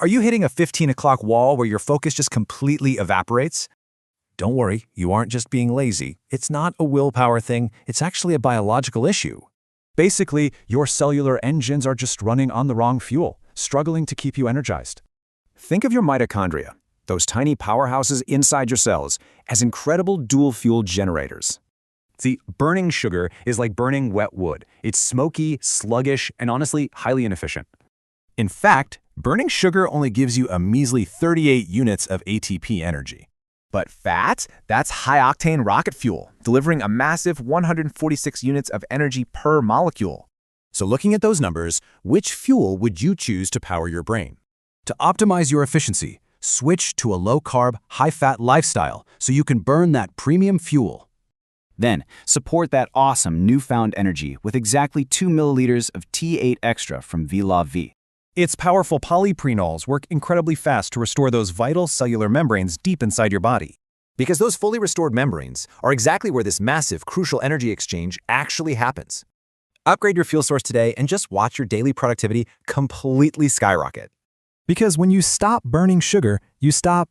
Are you hitting a 15 o'clock wall where your focus just completely evaporates? Don't worry, you aren't just being lazy. It's not a willpower thing, it's actually a biological issue. Basically, your cellular engines are just running on the wrong fuel, struggling to keep you energized. Think of your mitochondria, those tiny powerhouses inside your cells, as incredible dual-fuel generators. See, burning sugar is like burning wet wood. It's smoky, sluggish, and honestly, highly inefficient. In fact, burning sugar only gives you a measly 38 units of ATP energy. But fat? That's high-octane rocket fuel, delivering a massive 146 units of energy per molecule. So looking at those numbers, which fuel would you choose to power your brain? To optimize your efficiency, switch to a low-carb, high-fat lifestyle so you can burn that premium fuel. Then, support that awesome newfound energy with exactly 2 milliliters of T8 Extra from Vilavi. Its powerful polyprenols work incredibly fast to restore those vital cellular membranes deep inside your body. Because those fully restored membranes are exactly where this massive, crucial energy exchange actually happens. Upgrade your fuel source today and just watch your daily productivity completely skyrocket. Because when you stop burning sugar, you stop